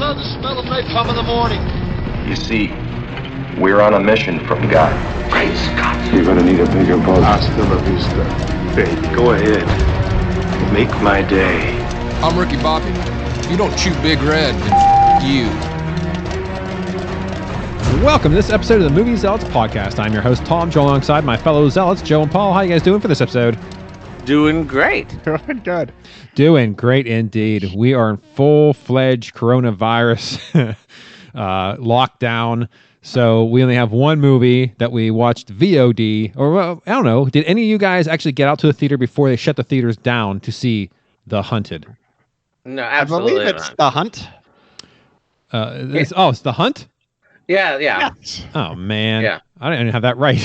love the smell of napalm in the morning. You see, we're on a mission from God. Great Scott. You're gonna need a bigger boat. Hasta la vista, baby. Go ahead. Make my day. I'm Ricky Bobby. You don't chew Big Red, then you. Welcome to this episode of the Movie Zealots podcast. I'm your host, Tom, Joe, alongside my fellow Zealots, Joe and Paul. How you guys doing for this episode? Doing great. Doing good. Doing great indeed. We are in full-fledged coronavirus lockdown. So we only have one movie that we watched VOD. Or, well, I don't know. Did any of you guys actually get out to the theater before they shut the theaters down to see The Hunted? No, absolutely I believe it's not. The Hunt. It's The Hunt? Yeah. Yes. Oh, man. Yeah. I didn't have that right.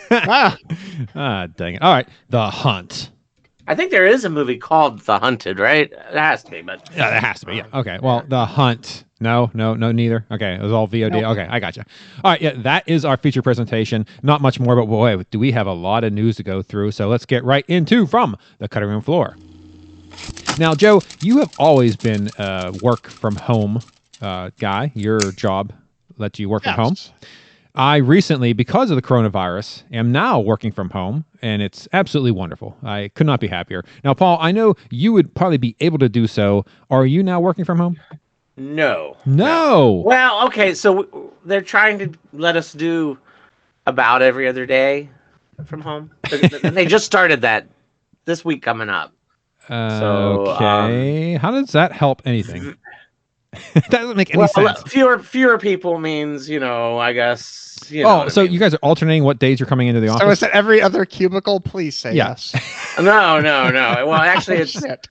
Dang it. All right. The Hunt. I think there is a movie called The Hunted, right? It has to be, but Yeah, it has to be. Yeah. Okay. Well, The Hunt. No, neither. Okay. It was all VOD. Nope. Okay. I gotcha. All right. Yeah. That is our feature presentation. Not much more, but boy, do we have a lot of news to go through. So let's get right into from the cutting room floor. Now, Joe, you have always been a work from home guy. Your job lets you work from home. I recently, because of the coronavirus, am now working from home, and it's absolutely wonderful. I could not be happier. Now, Paul, I know you would probably be able to do so. Are you now working from home? no. No. Well, okay, so they're trying to let us do about every other day from home. They just started that this week coming up. Okay. How does that help anything? It doesn't make any sense. Fewer people means, I guess. Oh, so you guys are alternating what days you're coming into the office? So is it every other cubicle? Please say yes. No. Well, actually, it's Shit.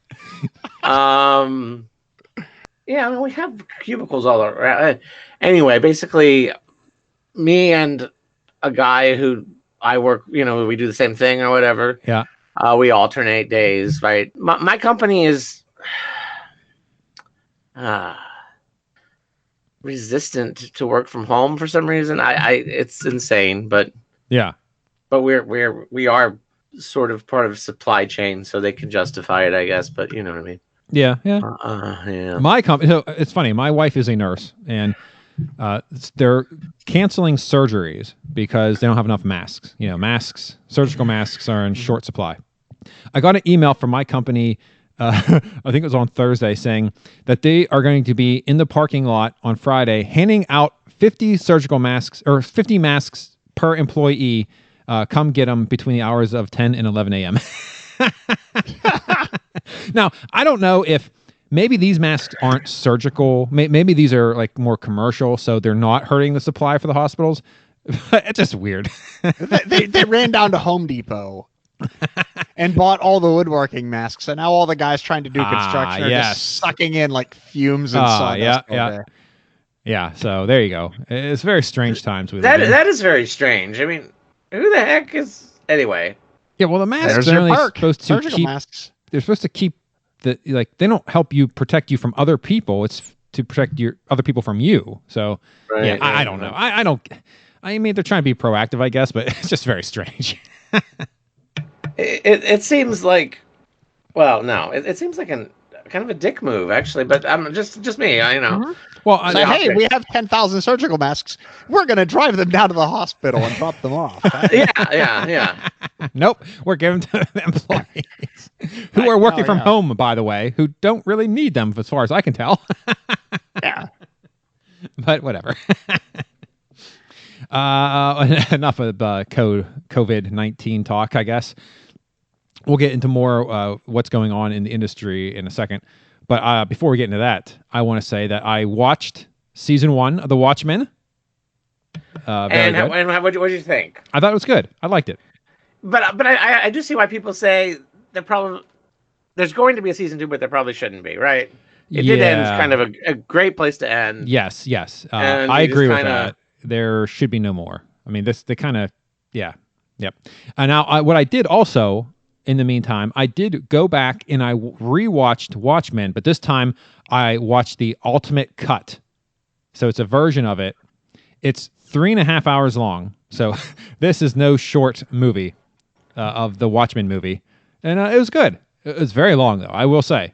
Yeah, I mean, we have cubicles all around. Anyway, basically, me and a guy who I work, we do the same thing or whatever. Yeah. We alternate days, right? My company is resistant to work from home for some reason. It's insane, but Yeah. we are sort of part of supply chain, so they can justify it, I guess. But you know what I mean. Yeah. Yeah. My company. So it's funny. My wife is a nurse, and they're canceling surgeries because they don't have enough masks. Surgical masks are in short supply. I got an email from my company. I think it was on Thursday, saying that they are going to be in the parking lot on Friday, handing out 50 surgical masks or 50 masks per employee. Come get them between the hours of 10 and 11 a.m. Now, I don't know if maybe these masks aren't surgical. Maybe these are like more commercial, so they're not hurting the supply for the hospitals. It's just weird. they ran down to Home Depot and bought all the woodworking masks, and now all the guys trying to do construction are just sucking in like fumes and sawdust all day. Yeah, so there you go. It's very strange times. That is very strange. I mean, who the heck is anyway? Yeah, well, the masks There's are your only perk. supposed to Surgical keep. masks. They're supposed to keep they don't help you protect you from other people. It's to protect your other people from you. So Right, yeah, right, I don't know. I don't. I mean, they're trying to be proactive, I guess, but it's just very strange. It seems like, well, no, it seems like kind of a dick move, actually. But I'm just me, Mhm. Well, So, hey, we have 10,000 surgical masks. We're going to drive them down to the hospital and drop them off. Yeah. nope, we're giving to the employees who are working from home, by the way, who don't really need them, as far as I can tell. Yeah. But whatever. Enough of COVID-19 talk, I guess. We'll get into more what's going on in the industry in a second. But before we get into that, I want to say that I watched season 1 of The Watchmen. And what did you think? I thought it was good. I liked it. But I do see why people say there's going to be a season 2, but there probably shouldn't be, right? It did end kind of a great place to end. Yes. I agree with that. There should be no more. I mean, they kind of, yeah. Yep. And now what I did also, in the meantime, I did go back and I rewatched Watchmen, but this time I watched the ultimate cut. So it's a version of it. It's 3.5 hours long. So this is no short movie of the Watchmen movie. And it was good. It was very long, though, I will say.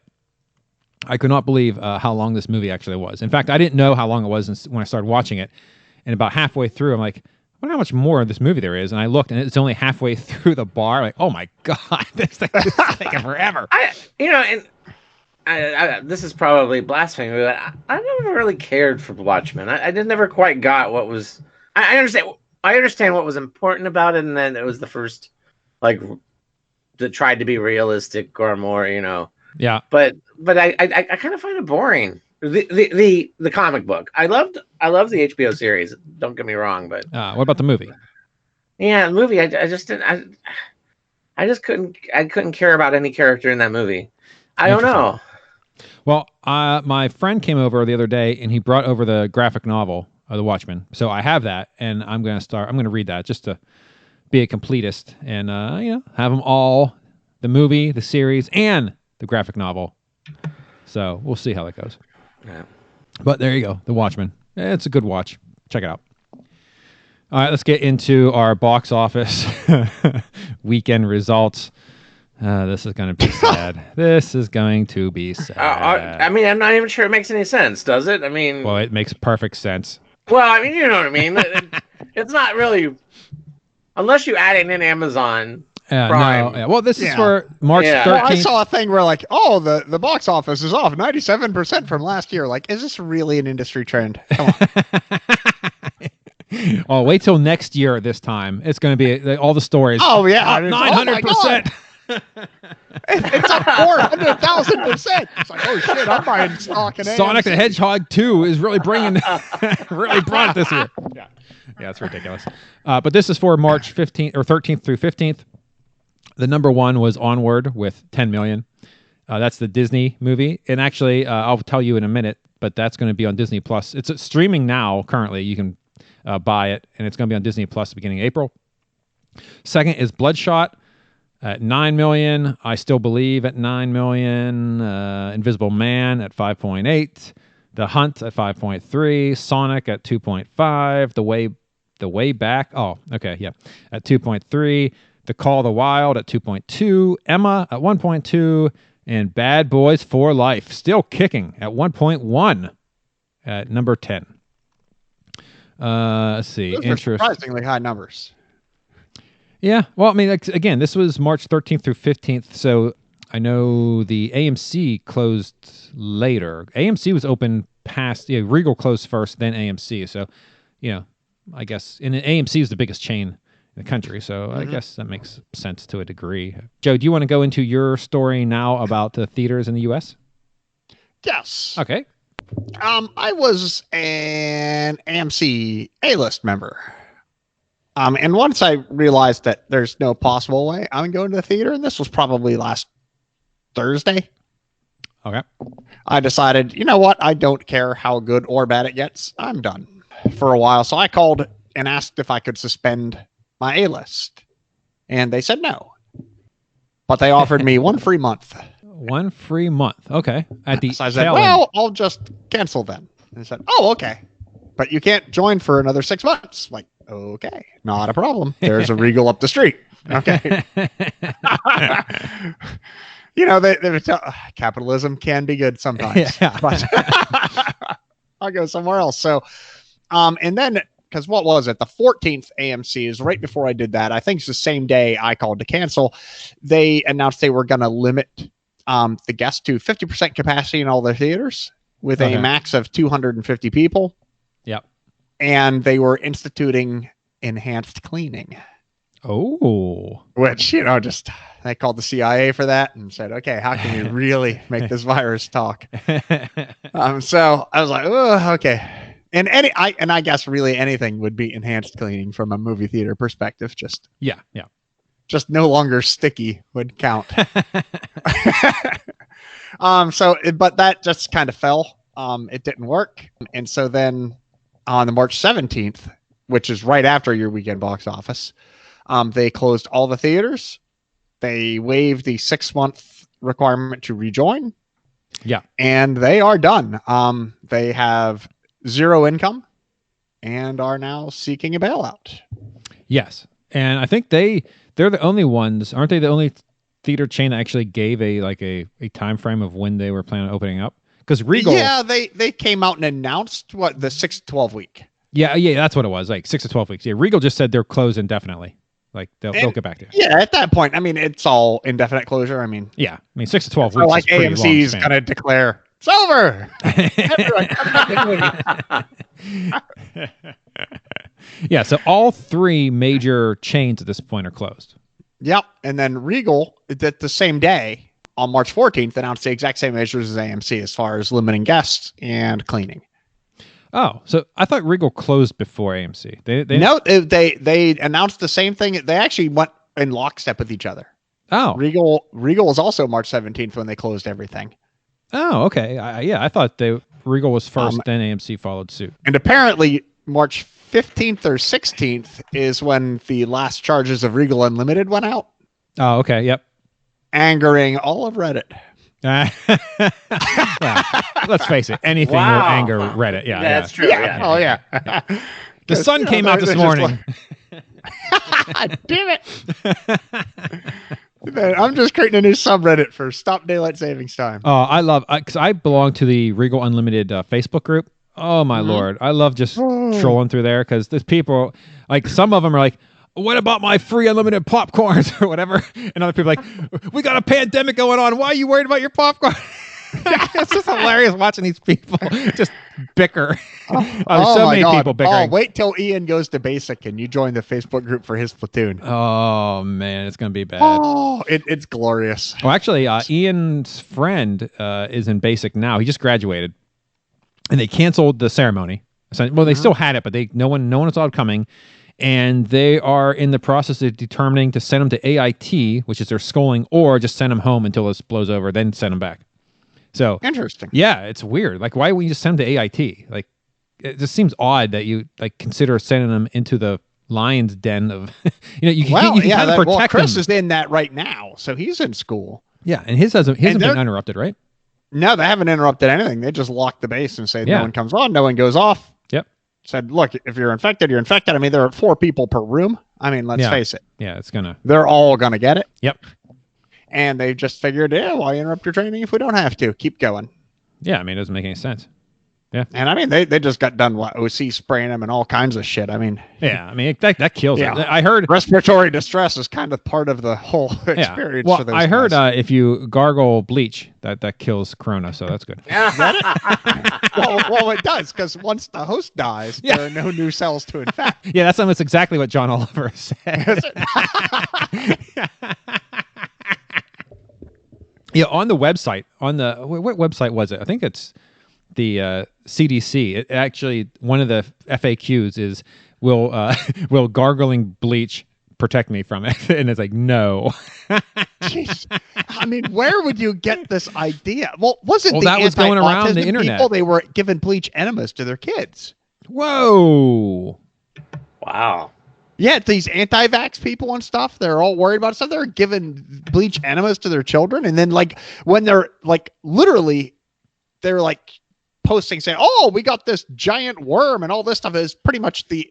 I could not believe how long this movie actually was. In fact, I didn't know how long it was when I started watching it. And about halfway through, I'm like, I wonder how much more of this movie there is. And I looked, and it's only halfway through the bar. Like, oh my God, this thing is taking forever. This is probably blasphemy, but I never really cared for Watchmen. I just never quite got what was. I understand what was important about it, and then it was the first, like, that tried to be realistic or more, Yeah. But I kind of find it boring. The comic book. I love the HBO series. Don't get me wrong, but what about the movie? Yeah, the movie. I just didn't. I just couldn't. I couldn't care about any character in that movie. I don't know. Well, my friend came over the other day, and he brought over the graphic novel of The Watchmen. So I have that, and I'm going to read that just to be a completist and, have them all, the movie, the series, and the graphic novel. So we'll see how that goes. Yeah. But there you go, The Watchmen. It's a good watch. Check it out. All right, let's get into our box office weekend results. This is going to be sad. This is going to be sad. I'm not even sure it makes any sense, does it? Well, it makes perfect sense. Well, you know what I mean. It's not really, unless you add it in Amazon Prime. No. Well, this is for March 13th. Well, I saw a thing where like, the box office is off 97% from last year. Like, is this really an industry trend? Come on. Oh, wait till next year at this time. It's going to be all the stories. Oh, yeah. 900%. It's up 400,000%. It's like, oh shit, I'm buying stock in Sonic AMC. the Hedgehog 2 is really brought it this year. Yeah, it's ridiculous. But this is for March 15th or 13th through 15th. The number one was Onward with 10 million. That's the Disney movie. And actually, I'll tell you in a minute, but that's going to be on Disney Plus. It's streaming now currently. You can buy it, and it's going to be on Disney Plus beginning of April. Second is Bloodshot at 9 million. I Still Believe at 9 million. Invisible Man at 5.8. The Hunt at 5.3. Sonic at 2.5. The Way Back. Oh, okay, yeah, at 2.3. The Call of the Wild at 2.2. Emma at 1.2. And Bad Boys for Life still kicking at 1.1 at number 10. Let's see. Those are surprisingly high numbers. Yeah. Well, I mean, again, this was March 13th through 15th. So I know the AMC closed later. AMC was open past, Regal closed first, then AMC. So, I guess, and AMC is the biggest chain in the country. So I guess that makes sense to a degree. Joe, do you want to go into your story now about the theaters in the U.S.? Yes. Okay. I was an AMC A-list member. And once I realized that there's no possible way I'm going to the theater, and this was probably last Thursday. Okay. I decided, you know what? I don't care how good or bad it gets. I'm done for a while. So I called and asked if I could suspend my A-list. And they said no. But they offered me one free month. One free month. Okay. So I said, I'll just cancel then. And they said, oh, okay. But you can't join for another 6 months. Like, okay, not a problem. There's a Regal up the street. Okay. Capitalism can be good sometimes. Yeah. But I'll go somewhere else. So, and then, because what was it? The 14th AMC is right before I did that. I think it's the same day I called to cancel. They announced they were going to limit the guests to 50% capacity in all their theaters with a max of 250 people. Yep. And they were instituting enhanced cleaning. Oh. Which, just they called the CIA for that and said, okay, how can we really make this virus talk? So I was like, oh, okay. And I guess really anything would be enhanced cleaning from a movie theater perspective. Just no longer sticky would count. But that just kind of fell. It didn't work. And so then on the March 17th, which is right after your weekend box office, they closed all the theaters. They waived the 6-month requirement to rejoin. Yeah. And they are done. They have zero income and are now seeking a bailout. Yes. And I think they're the only ones, aren't they the only theater chain that actually gave a time frame of when they were planning on opening up? Because Regal, Yeah, they came out and announced the 6 to 12 week. yeah, that's what it was, like 6 to 12 weeks. Yeah, Regal just said they're closed indefinitely. Like they'll get back to it. Yeah, at that point, I mean, it's all indefinite closure. I mean, 6 to 12 so weeks. like is pretty AMC is long going to declare it's over. Everyone, come back. Yeah, so all three major chains at this point are closed. Yep, and then Regal the same day on March 14th announced the exact same measures as AMC as far as limiting guests and cleaning. Oh, so I thought Regal closed before AMC. No, they announced the same thing. They actually went in lockstep with each other. Oh, Regal was also March 17th when they closed everything. Oh, okay. I thought Regal was first, then AMC followed suit. And apparently March 15th or 16th is when the last charges of Regal Unlimited went out. Oh, okay. Yep. Angering all of Reddit. Well, let's face it. Anything will anger Reddit. Yeah, that's true. Yeah. Oh, yeah. The sun came out this morning. Damn it. I'm just creating a new subreddit for Stop Daylight Savings Time. Oh, I love, because I belong to the Regal Unlimited Facebook group. Oh, my Lord. I love just trolling through there because there's people, like some of them are like, what about my free unlimited popcorns or whatever? And other people are like, we got a pandemic going on. Why are you worried about your popcorn? It's just hilarious watching these people just bicker. So many people bickering. Oh, wait till Ian goes to basic and you join the Facebook group for his platoon. Oh, man, it's going to be bad. Oh, it's glorious. Well, actually, Ian's friend is in basic now. He just graduated. And they canceled the ceremony. Well, they still had it, but no one was allowed coming. And they are in the process of determining to send them to AIT, which is their schooling, or just send them home until this blows over, then send them back. So interesting. Yeah, it's weird. Like, why would you just send them to AIT? Like, it just seems odd that you consider sending them into the lion's den of, you can kind of protect Chris them. is in that right now, so he's in school. Yeah, and his hasn't been uninterrupted, right? No, they haven't interrupted anything. They just locked the base and say no one comes on, no one goes off. Yep. Said, look, if you're infected, you're infected. I mean, there are 4 people per room. I mean, let's face it. Yeah, they're all going to get it. Yep. And they just figured, why interrupt your training if we don't have to? Keep going. Yeah, I mean, it doesn't make any sense. Yeah. And I mean, they just got done OC spraying them and all kinds of shit. I mean, that kills it. I heard respiratory distress is kind of part of the whole experience. Well, for those I heard guys. if you gargle bleach, that kills corona, so that's good. well, it does, because once the host dies, there are no new cells to infect. Yeah, that's almost exactly what John Oliver said. Yeah, on the website, what website was it? I think it's the CDC. It actually, one of the FAQs is, will gargling bleach protect me from it? And it's like, no. Jeez. I mean, where would you get this idea? Well, wasn't that was going around the internet? People, they were giving bleach enemas to their kids. Whoa. Wow. Yeah, these anti-vax people and stuff, they're all worried about stuff. They're giving bleach enemas to their children. And then, like, when they're, like, literally, they're, like, posting saying, oh, we got this giant worm and all this stuff is pretty much the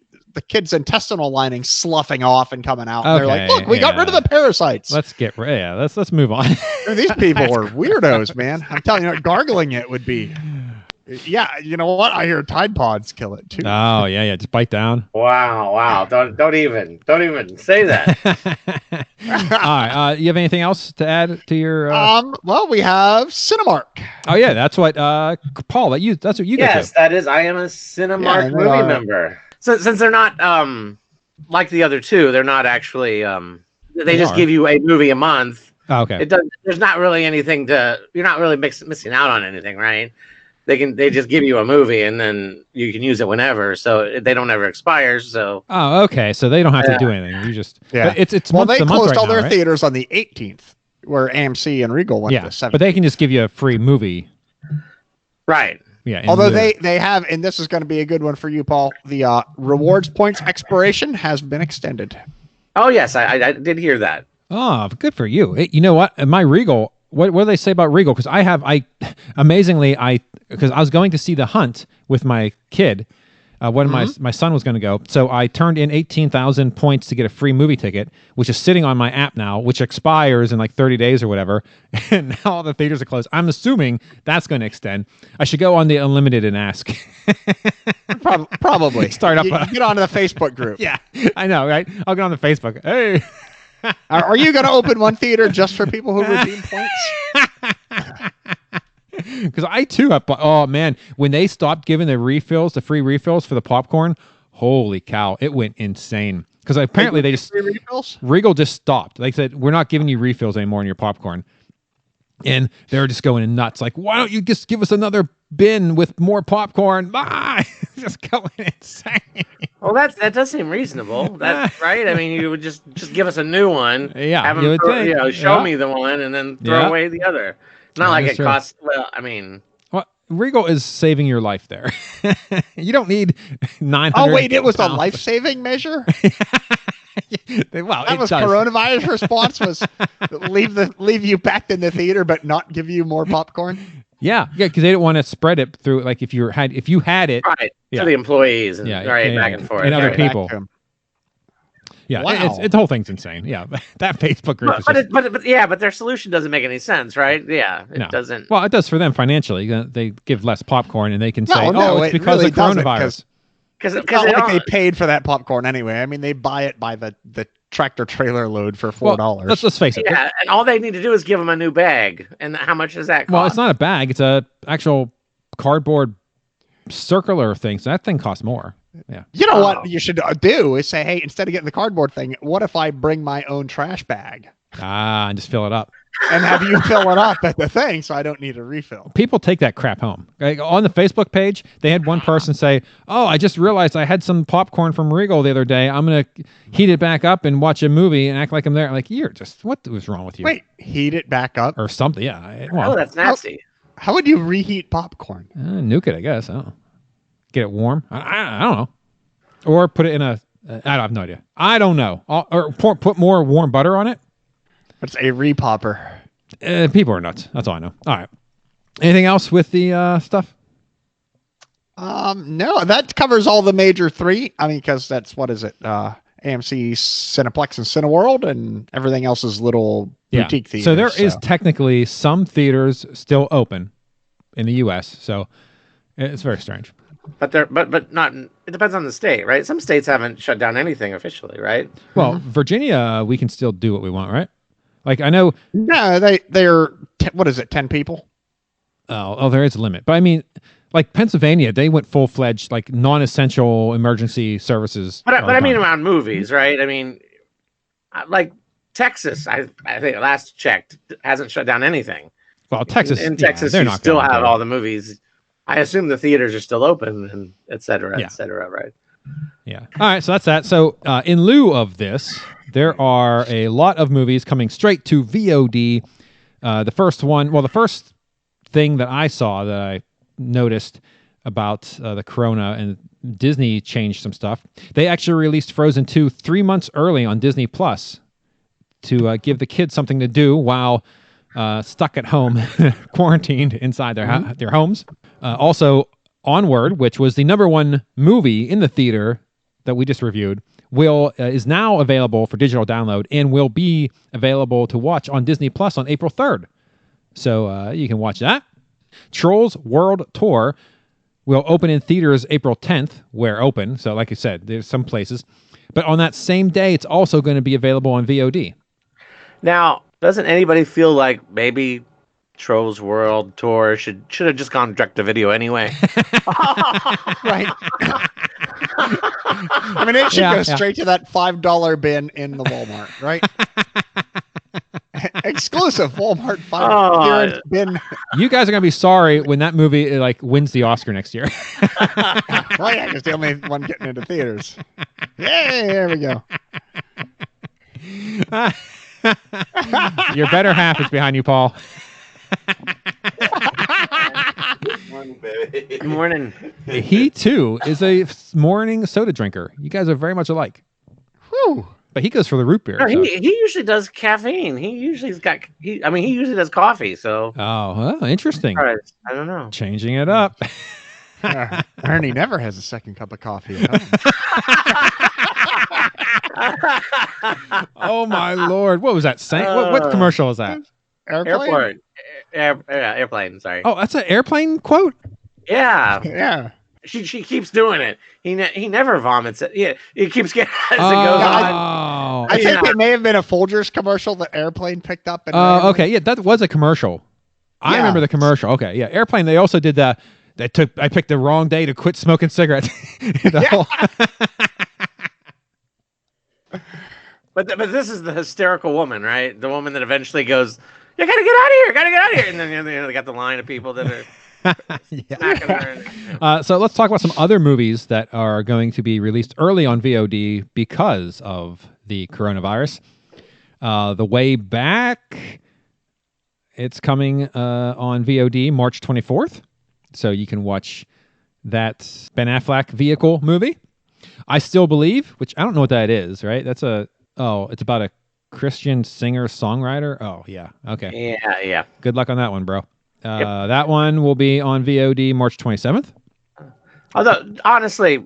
kid's intestinal lining sloughing off and coming out. And they're like, look, we got rid of the parasites. Let's move on. These people are weirdos, man. I'm telling you, gargling it would be. Yeah, you know what? I hear Tide Pods kill it too. Oh yeah, just bite down. Wow. Don't even say that. All right, you have anything else to add to your? Well, we have Cinemark. Oh yeah, that's what Paul. That's what you get. Yes, that is. I am a Cinemark movie member. So since they're not like the other two, they're not actually they just give you a movie a month. Oh, okay. There's not really anything you're not really missing out on anything, right? They just give you a movie and then you can use it whenever, so they don't ever expire. So okay, so they don't have to do anything. You just it's well, they closed all their right? theaters on the 18th, where AMC and Regal went to the 17th. But they can just give you a free movie, right? Yeah. Although they have, and this is going to be a good one for you, Paul. The rewards points expiration has been extended. Oh yes, I did hear that. Oh, good for you. Hey, you know what? My Regal. What do they say about Regal? Because because I was going to see The Hunt with my kid When my son was going to go. So I turned in 18,000 points to get a free movie ticket, which is sitting on my app now, which expires in like 30 days or whatever. And now all the theaters are closed. I'm assuming that's going to extend. I should go on the Unlimited and ask. Probably. Start up. Get onto the Facebook group. Yeah, I know, right? I'll get on the Facebook. Hey. Are you going to open one theater just for people who redeem points? Because I too have. Oh man, when they stopped giving the free refills for the popcorn, holy cow, it went insane. Because apparently they just Regal just stopped. They said we're not giving you refills anymore in your popcorn, and they were just going nuts. Like, why don't you just give us another bin with more popcorn? Bye. Just going insane. Well, that does seem reasonable. That's right. I mean, you would just give us a new one. Yeah, have you them would think. Show me the one and then throw away the other. It's not like it costs. Well, I mean, Regal is saving your life there. You don't need 900. Oh wait, it was a life-saving measure. Well, that was coronavirus response was leave you back in the theater, but not give you more popcorn. Yeah, because they didn't want to spread it through. Like if you had it right to the employees and back and forth and other people. Yeah, wow. It's the whole thing's insane. Yeah, that Facebook group. But their solution doesn't make any sense, right? Yeah, it doesn't. Well, it does for them financially. They give less popcorn, and they can say, it's because really of coronavirus. Because it's not like they paid for that popcorn anyway. I mean, they buy it by the tractor trailer load for $4. Well, let's face it. Yeah, and all they need to do is give them a new bag. And how much does that cost? Well, it's not a bag. It's a actual cardboard circular thing. So that thing costs more. Yeah. You know what you should do is say, hey, instead of getting the cardboard thing, what if I bring my own trash bag? And just fill it up. And have you fill it up at the thing so I don't need a refill. People take that crap home. Like on the Facebook page, they had one person say, I just realized I had some popcorn from Regal the other day. I'm going to heat it back up and watch a movie and act like I'm there. I'm like, what was wrong with you? Wait, heat it back up? Or something, yeah. That's nasty. How would you reheat popcorn? Nuke it, I guess. I don't know. Get it warm. I don't know. Or put it in I have no idea. I don't know. Or put more warm butter on it. It's a repopper. People are nuts. That's all I know. All right. Anything else with the stuff? No, that covers all the major three. I mean, because that's, what is it? AMC, Cineplex, and Cineworld, and everything else is little boutique theaters. So there is technically some theaters still open in the U.S., so it's very strange. But not. It depends on the state, right? Some states haven't shut down anything officially, right? Well, Virginia, we can still do what we want, right? Like I know. No, they're what is it? 10 people. Oh, there is a limit, but I mean, like Pennsylvania, they went full-fledged like non-essential emergency services. But I mean around movies, right? I mean, like Texas, I think last checked hasn't shut down anything. Well, Texas in Texas, you still have all the movies. I assume the theaters are still open and et cetera, right? Yeah. All right. So that's that. So in lieu of this, there are a lot of movies coming straight to VOD. The first thing that I saw that I noticed about the Corona and Disney changed some stuff. They actually released Frozen 2 3 months early on Disney Plus to give the kids something to do while stuck at home, quarantined inside their homes. Also, Onward, which was the #1 movie in the theater that we just reviewed, is now available for digital download and will be available to watch on Disney Plus on April 3rd. So you can watch that. Trolls World Tour will open in theaters April 10th, where open. So like I said, there's some places. But on that same day, it's also going to be available on VOD. Now, doesn't anybody feel like maybe Trolls World Tour should have just gone direct to video anyway? Right. I mean, it should go straight to that $5 bin in the Walmart, right? Exclusive Walmart $5 bin. You guys are gonna be sorry when that movie wins the Oscar next year. Well, yeah, it's the only one getting into theaters. Yay! There we go. Your better half is behind you, Paul. Good morning, baby. Good morning. He too is a morning soda drinker. You guys are very much alike. Whew. But he goes for the root beer. No, he usually does caffeine. He usually does coffee. So interesting. I don't know. Changing it up. Ernie never has a second cup of coffee at home. Oh my Lord! What was that? What commercial was that? Airplane? Airplane. Sorry. Oh, that's an airplane quote. Yeah. Yeah. She keeps doing it. He never vomits it. Yeah, he keeps getting as it goes on. I think it may have been a Folgers commercial that Airplane picked up. Okay, yeah, that was a commercial. I remember the commercial. Okay, yeah, Airplane. They also did that. I picked the wrong day to quit smoking cigarettes. But this is the hysterical woman, right? The woman that eventually goes, "You gotta get out of here! Gotta get out of here!" And then they got the line of people that are. So let's talk about some other movies that are going to be released early on VOD because of the coronavirus. The Way Back, it's coming on VOD March 24th. So you can watch that Ben Affleck vehicle movie. I Still Believe, which I don't know what that is, right? It's about a Christian singer-songwriter. Oh, yeah. Okay. Yeah. Good luck on that one, bro. That one will be on VOD March 27th. Although, honestly,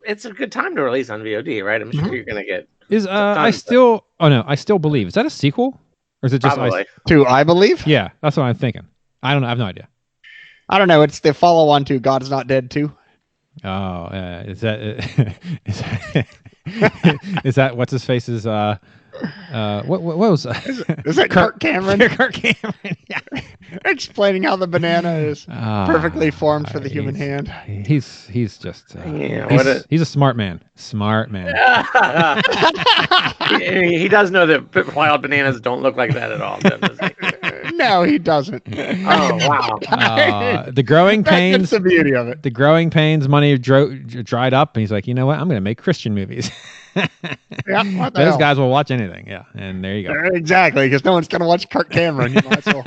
it's a good time to release on VOD, right? I'm sure you're going to get... I Still Believe. Is that a sequel? Or is it just... Probably. I Believe? Yeah, that's what I'm thinking. I don't know. I have no idea. I don't know. It's the follow-on to God's Not Dead 2. Oh, is that... is that what's his face's... what was is that Kirk Cameron? Kirk Cameron, yeah. Explaining how the banana is perfectly formed for the human hand. He's just he's a smart man. He does know that wild bananas don't look like that at all. No, he doesn't. Oh wow! The growing pains. That's the beauty of it. The growing pains. Money dried up, and he's like, you know what? I'm going to make Christian movies. Yeah, those guys will watch anything. Yeah, and there you go. Exactly, because no one's going to watch Kirk Cameron. You might as well.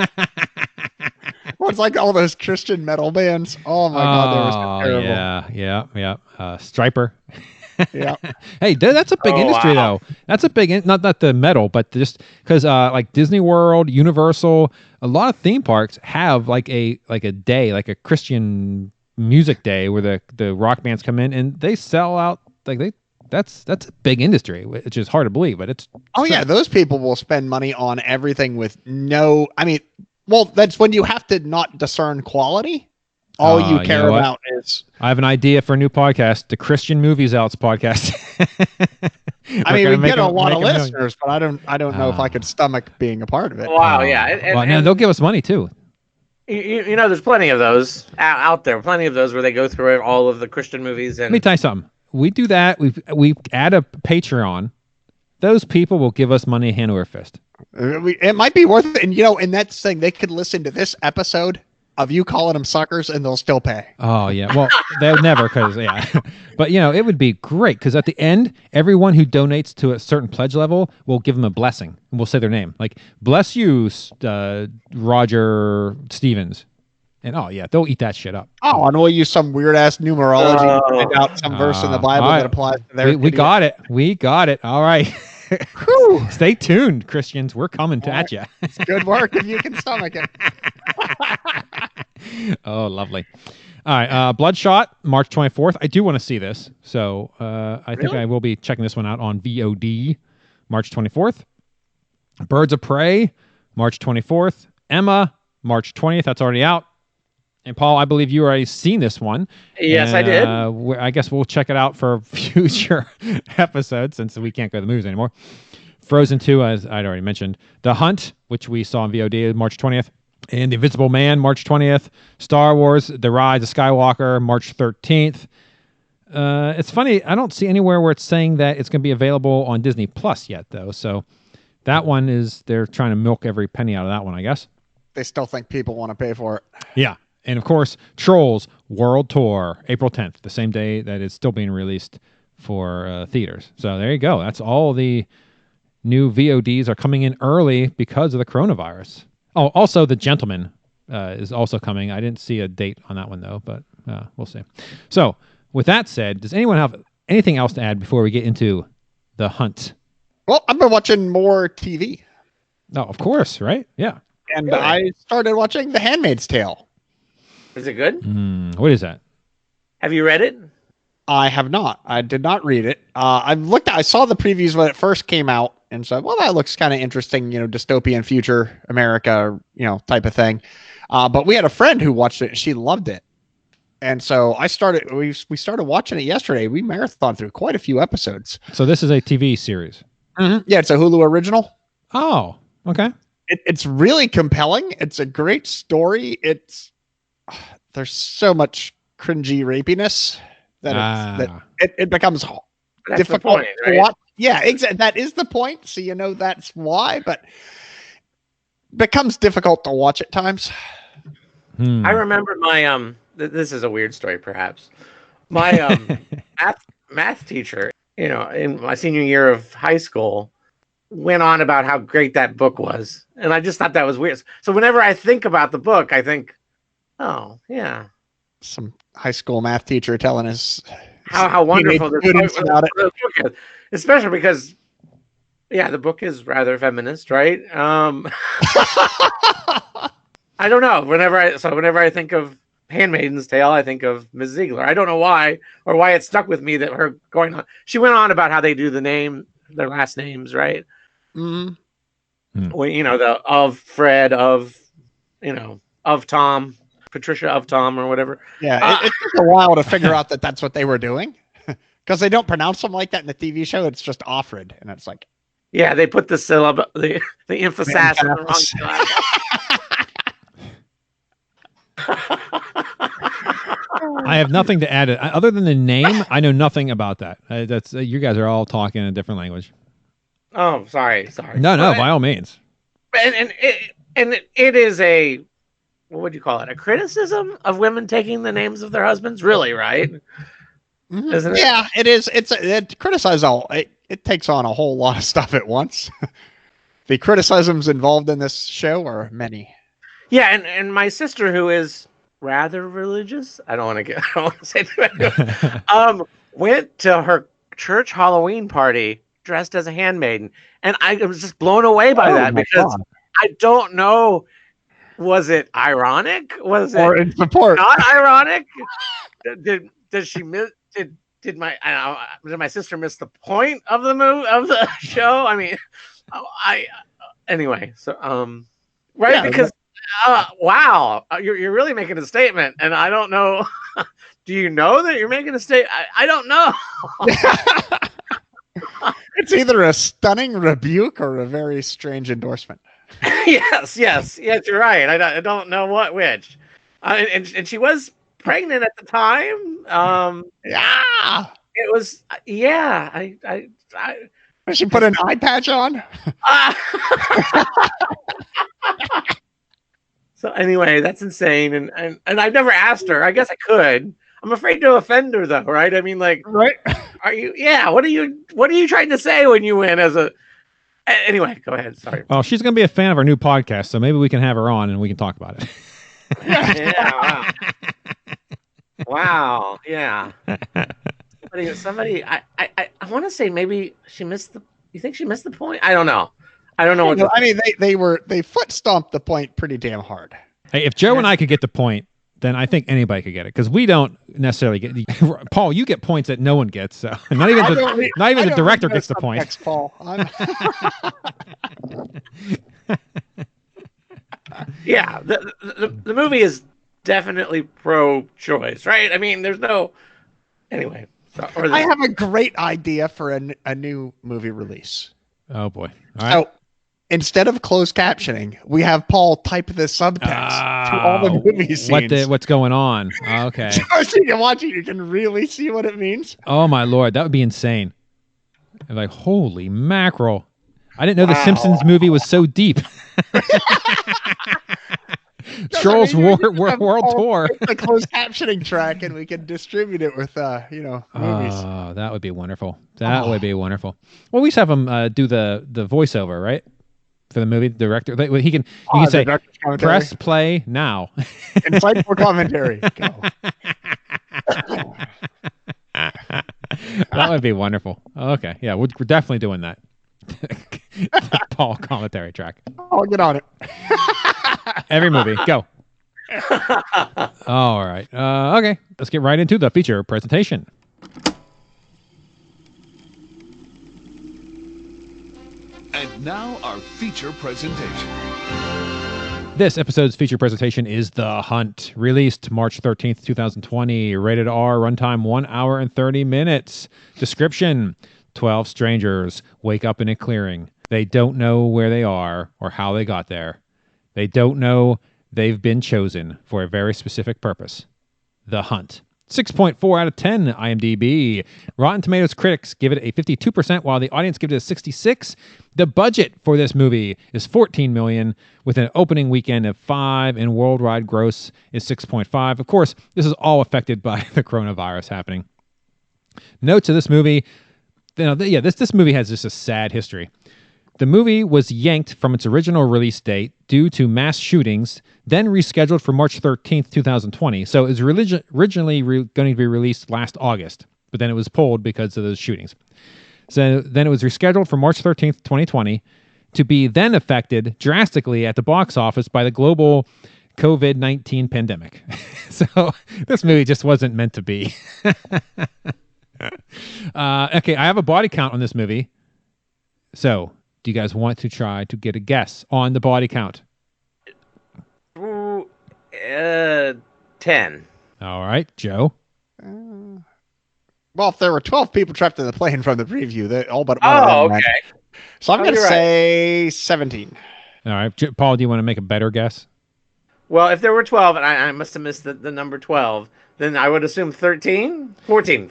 Well, it's like all those Christian metal bands. Oh my God, they were so terrible. Yeah. Striper. Yeah. Hey, that's a big industry though. That's a big not the metal, but just because like Disney World, Universal, a lot of theme parks have like a day, like a Christian music day, where the rock bands come in and they sell out That's a big industry, which is hard to believe, but it's... Oh, yeah. Those people will spend money on everything with no... I mean, well, that's when you have to not discern quality. All you care about is... I have an idea for a new podcast, the Christian Movie Zealots podcast. I mean, we get a lot of listeners, but I don't know if I could stomach being a part of it. Wow, yeah. And they'll give us money, too. You know, there's plenty of those out there. Plenty of those where they go through all of the Christian movies. And let me tell you something. We do that. We add a Patreon. Those people will give us money hand over fist. It might be worth it. And, and that's the thing. They could listen to this episode of you calling them suckers and they'll still pay. Oh, yeah. Well, they'll never But, it would be great because at the end, everyone who donates to a certain pledge level will give them a blessing. And we'll say their name. Like, bless you, Roger Stevens. And they'll eat that shit up. Oh, and we'll use some weird ass numerology to find out some verse in the Bible that applies to their. We got it. We got it. All right. Stay tuned, Christians. We're coming at you. It's good work if you can stomach it. Oh, lovely. All right. Bloodshot, March 24th. I do want to see this, so I think I will be checking this one out on VOD, March 24th. Birds of Prey, March 24th. Emma, March 20th. That's already out. And Paul, I believe you already seen this one. Yes, I did. I guess we'll check it out for future episodes since we can't go to the movies anymore. Frozen 2, as I'd already mentioned. The Hunt, which we saw on VOD, March 20th. And The Invisible Man, March 20th. Star Wars, The Rise of Skywalker, March 13th. It's funny, I don't see anywhere where it's saying that it's going to be available on Disney Plus yet, though. So that one they're trying to milk every penny out of that one, I guess. They still think people want to pay for it. Yeah. And of course, Trolls World Tour, April 10th, the same day that it's still being released for theaters. So there you go. That's all the new VODs are coming in early because of the coronavirus. Oh, also The Gentleman is also coming. I didn't see a date on that one, though, but we'll see. So with that said, does anyone have anything else to add before we get into The Hunt? Well, I've been watching more TV. Oh, of course, right? Yeah. And I started watching The Handmaid's Tale. Is it good? What is that? Have you read it? I have not. I did not read it. I saw the previews when it first came out and said, well, that looks kind of interesting, dystopian future America, type of thing. But we had a friend who watched it and she loved it. And so we started watching it yesterday. We marathoned through quite a few episodes. So this is a TV series. Mm-hmm. Yeah, it's a Hulu original. Oh, okay. It's really compelling. It's a great story. There's so much cringy rapiness that it becomes difficult to watch. Yeah, exactly. That is the point. So that's why, but it becomes difficult to watch at times. I remember my this is a weird story, perhaps. My math teacher, in my senior year of high school, went on about how great that book was, and I just thought that was weird. So whenever I think about the book, I think, oh yeah, some high school math teacher telling us how wonderful this book is, especially because, the book is rather feminist, right? I don't know. Whenever I think of Handmaid's Tale, I think of Ms. Ziegler. I don't know why or why it stuck with me that her going on. She went on about how they do their last names, right? Mm-hmm. Well, of Fred, of Tom, Patricia of Tom, or whatever. Yeah, it took a while to figure out that that's what they were doing, because they don't pronounce them like that in the TV show. It's just Offred, and it's like, yeah, they put the syllable, the emphasis in the wrong syllable. I have nothing to add. Other than the name, I know nothing about that. That's you guys are all talking in a different language. Oh, sorry. No, by all means. And it is a, what would you call it? A criticism of women taking the names of their husbands, really, right? Mm-hmm. Isn't it? Yeah, it is. It criticizes it takes on a whole lot of stuff at once. The criticisms involved in this show are many. Yeah, and my sister, who is rather religious, I don't want to say that, went to her church Halloween party dressed as a handmaiden, and I was just blown away by that because I don't know, was it ironic? Was it in support? Not ironic? Did my sister miss the point of the show? I mean, anyway, so right, yeah, because. Wow, you're really making a statement, and I don't know. Do you know that you're making a statement? I don't know. It's either a stunning rebuke or a very strange endorsement. Yes, you're right. I don't know which. And she was pregnant at the time. Yeah, it was. Yeah, I she put an eye patch on. So anyway, that's insane, and I've never asked her. I guess I could. I'm afraid to offend her, though, right? I mean, like, right? Are you? Yeah. What are you trying to say when you win as a? Anyway, go ahead. Sorry. Well, she's going to be a fan of our new podcast, so maybe we can have her on and we can talk about it. Yeah. Wow. Yeah. Somebody. I want to say maybe she missed the. You think she missed the point? I don't know. I don't know. I mean, they foot stomped the point pretty damn hard. Hey, if Joe and I could get the point, then I think anybody could get it, because we don't necessarily get. Paul, you get points that no one gets, so not even the director gets the point. Next, Paul. Yeah, the movie is definitely pro-choice, right? I mean, there's no. Anyway, I have a great idea for a new movie release. Oh boy! All right. So, instead of closed captioning, we have Paul type the subtext to all the movie scenes. What's going on? Okay. So you can watch it, you can really see what it means. Oh my Lord, that would be insane. Like, holy mackerel. I didn't know the Simpsons movie was so deep. Trolls World Tour. The closed captioning track, and we can distribute it with movies. Oh, that would be wonderful. That would be wonderful. Well, we just have him do the voiceover, right? For the movie director. He can say, press play now. Insightful commentary. Go. That would be wonderful. Okay. Yeah, we're definitely doing that. Paul commentary track. I'll get on it. Every movie. Go. All right. Okay. Let's get right into the feature presentation. And now our feature presentation. This episode's feature presentation is The Hunt, released March 13th, 2020, rated R, runtime 1 hour and 30 minutes. Description: 12 strangers wake up in a clearing. They don't know where they are or how they got there. They don't know they've been chosen for a very specific purpose. The Hunt. 6.4 out of 10 IMDb. Rotten Tomatoes critics give it a 52%, while the audience gives it a 66. The budget for this movie is $14 million, with an opening weekend of 5, and worldwide gross is 6.5. Of course, this is all affected by the coronavirus happening. Notes of this movie. This movie has just a sad history. The movie was yanked from its original release date due to mass shootings, then rescheduled for March 13th, 2020. So it was originally going to be released last August, but then it was pulled because of those shootings. So then it was rescheduled for March 13th, 2020, to be then affected drastically at the box office by the global COVID-19 pandemic. So this movie just wasn't meant to be. Okay, I have a body count on this movie. So, do you guys want to try to get a guess on the body count? 10. All right, Joe. Well, if there were 12 people trapped in the plane from the preview, they all but one Oh, of them okay. went. So I'm going to you're say 17. All right, Paul, do you want to make a better guess? Well, if there were 12, and I must have missed the number 12, then I would assume 13? 14.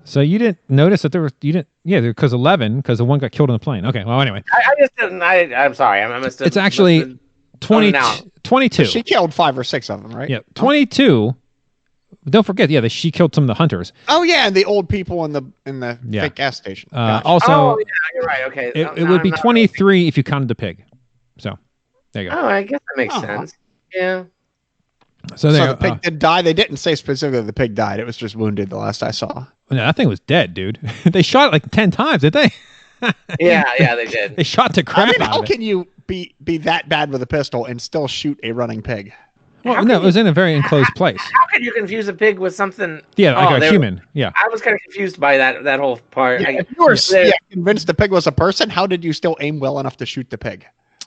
So you didn't notice that because 11, because the one got killed on the plane. Okay, well, anyway. I just didn't. I'm sorry. I must have. It's actually 22. She killed 5 or 6 of them, right? Yeah, 22. Don't forget, she killed some of the hunters. Oh yeah, and the old people in the fake gas station. Gotcha. Also, Oh, yeah, you're right. Okay. it would be 23 if you counted the pig. So, there you go. Oh, I guess that makes sense. Yeah. So the pig did die. They didn't say specifically the pig died. It was just wounded the last I saw. No, that thing was dead, dude. They shot it like 10 times, did they? Yeah, they did. They shot the crap out of it. How can you be that bad with a pistol and still shoot a running pig? Well, no, it was in a very enclosed place. How could you confuse a pig with something? Yeah, like a human. Yeah. I was kind of confused by that whole part. Yeah, if you were convinced the pig was a person, how did you still aim well enough to shoot the pig?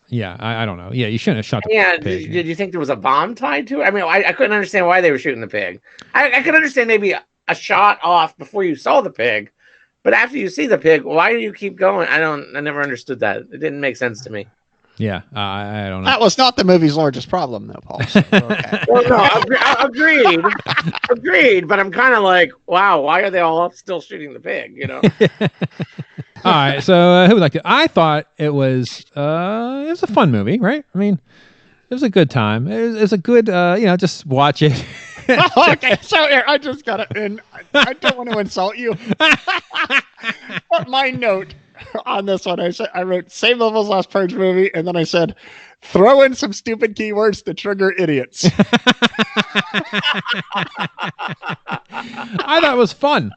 Yeah, I don't know. Yeah, you shouldn't have shot the pig. Did you think there was a bomb tied to it? I mean, I couldn't understand why they were shooting the pig. I could understand maybe a shot off before you saw the pig, but after you see the pig, why do you keep going? I never understood that. It didn't make sense to me. Yeah, I don't know. That was not the movie's largest problem, though, Paul. So, okay. Well, no, agreed. But I'm kind of like, wow, why are they all still shooting the pig? You know. All right, so who would like to? I thought it was a fun movie, right? I mean, it was a good time. It was a good, just watch it. Okay, so here, I just got it in. I don't want to insult you. But my note on this one, I wrote same level as last Purge movie, and then I said, throw in some stupid keywords to trigger idiots. I thought it was fun.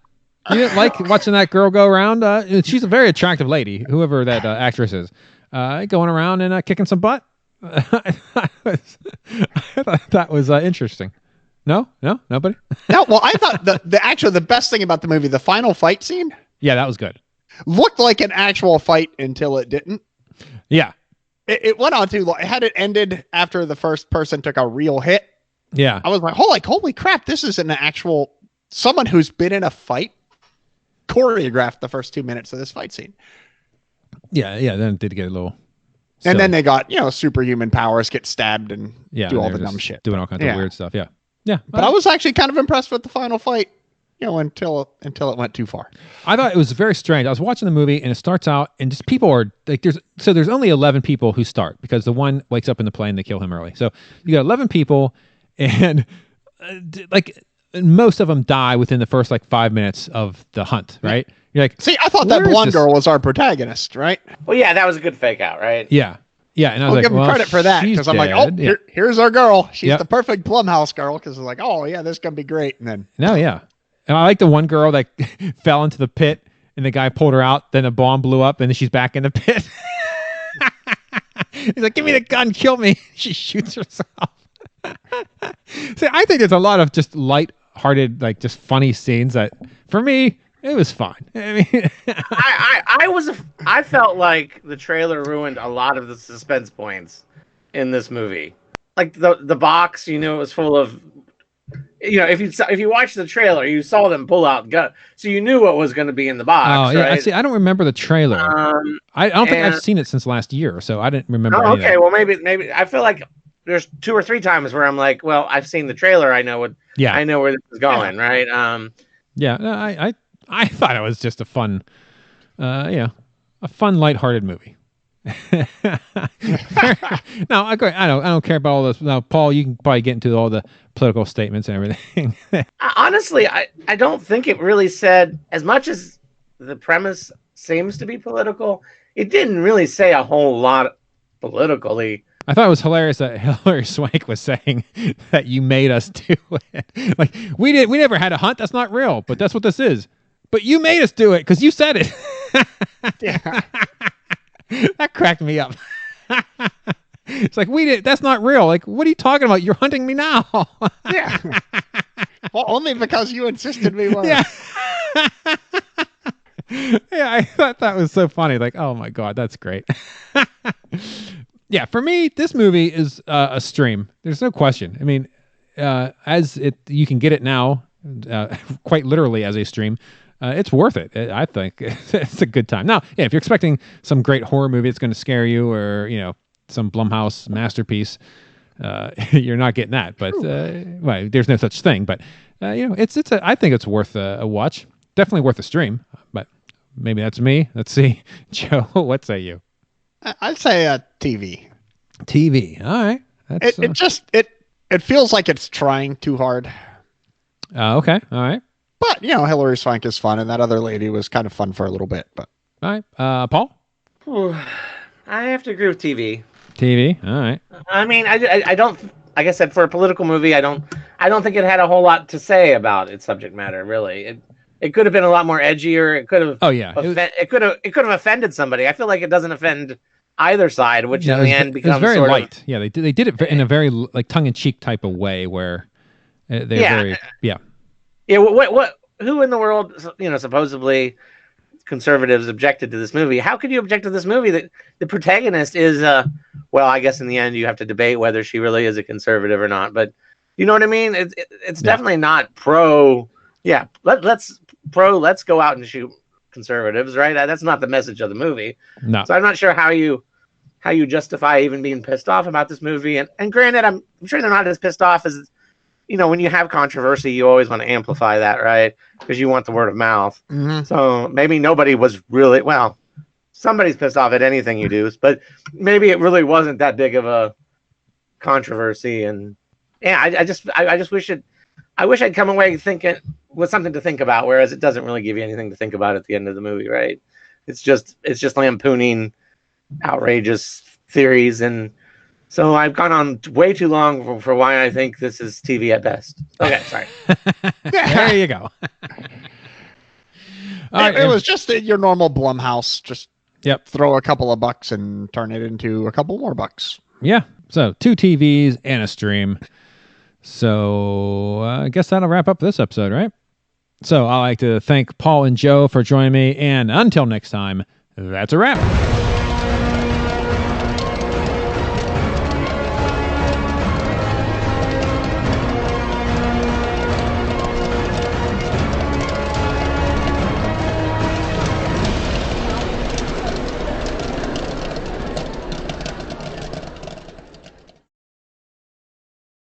You didn't like watching that girl go around? She's a very attractive lady, whoever that actress is, going around and kicking some butt. I thought that was interesting. No, nobody. No, well, I thought the best thing about the movie, the final fight scene. Yeah, that was good. Looked like an actual fight until it didn't. Yeah, it went on too long. Had it ended after the first person took a real hit. Yeah, I was like, holy crap! This is an actual someone who's been in a fight. Choreographed the first 2 minutes of this fight scene. Yeah. Then it did get a little. Silly. And then they got superhuman powers, get stabbed, and do all the dumb shit, doing all kinds of weird stuff. Yeah. But I was actually kind of impressed with the final fight. Until it went too far. I thought it was very strange. I was watching the movie and it starts out and just people are like, there's only 11 people who start because the one wakes up in the plane, they kill him early. So you got 11 people and most of them die within the first 5 minutes of the hunt, right? You're like, see, I thought that blonde girl was our protagonist, right? Well, yeah, that was a good fake out, right? Yeah. And I was I'll give him credit for that because I'm like, here's our girl. She's the perfect Blumhouse girl because it's like, oh yeah, this is gonna be great. And then and I like the one girl that fell into the pit and the guy pulled her out. Then a bomb blew up and then she's back in the pit. He's like, give me the gun, kill me. She shoots herself. See, I think there's a lot of just light-hearted, like just funny scenes that, for me, it was fine. I mean, I felt like the trailer ruined a lot of the suspense points in this movie. Like the box, it was full of, if you watch the trailer, you saw them pull out gun, so you knew what was going to be in the box. oh yeah, right? I don't remember the trailer. I don't think I've seen it since last year, so I didn't remember. Oh, okay, well maybe I feel like there's 2 or 3 times where I'm like, well, I've seen the trailer, I know where this is going, right? Yeah, no, I thought it was just a fun, a fun, lighthearted movie. No, I don't care about all this. Now, Paul, you can probably get into all the political statements and everything. Honestly, I don't think it really said, as much as the premise seems to be political, it didn't really say a whole lot politically. I thought it was hilarious that Hilary Swank was saying that you made us do it. Like, we never had a hunt. That's not real, but that's what this is. But you made us do it because you said it. Yeah. That cracked me up. It's like, that's not real. Like, what are you talking about? You're hunting me now. Yeah. Well, only because you insisted we were. Yeah. Yeah, I thought that was so funny. Like, oh my God, that's great. Yeah, for me, this movie is a stream. There's no question. I mean, you can get it now, quite literally as a stream. It's worth it. I think it's a good time. Now, yeah, if you're expecting some great horror movie that's going to scare you, or some Blumhouse masterpiece, you're not getting that. But well, there's no such thing. But I think it's worth a watch. Definitely worth a stream. But maybe that's me. Let's see, Joe. What say you? I'd say a TV. TV. All right. That's, it feels like it's trying too hard. Okay. All right. But Hilary Swank is fun, and that other lady was kind of fun for a little bit. But all right, Paul. I have to agree with TV. TV. All right. I mean, I don't. Like I said, for a political movie, I don't think it had a whole lot to say about its subject matter. Really, it could have been a lot more edgier. It could have. Oh yeah. It could have offended somebody. I feel like it doesn't offend either side, which in the end becomes very sort light. Yeah, they did it in a very like tongue-in-cheek type of way where they're very Yeah. What? Who in the world? Supposedly conservatives objected to this movie. How could you object to this movie that the protagonist is? Well, I guess in the end you have to debate whether she really is a conservative or not. But you know what I mean? It's definitely not pro. Yeah, let's go out and shoot conservatives, right? That's not the message of the movie. No. So I'm not sure how you justify even being pissed off about this movie. And granted, I'm sure they're not as pissed off as. When you have controversy, you always want to amplify that, right? Because you want the word of mouth. Mm-hmm. So maybe nobody was really, somebody's pissed off at anything you do, but maybe it really wasn't that big of a controversy. And yeah, I just wish I'd come away thinking with something to think about, whereas it doesn't really give you anything to think about at the end of the movie, right? It's just lampooning outrageous theories. And so I've gone on way too long for why I think this is TV at best. Okay, sorry. There you go. It was just your normal Blumhouse. Just throw a couple of bucks and turn it into a couple more bucks. Yeah. So 2 TVs and a stream. So I guess that'll wrap up this episode, right? So I'd like to thank Paul and Joe for joining me. And until next time, that's a wrap.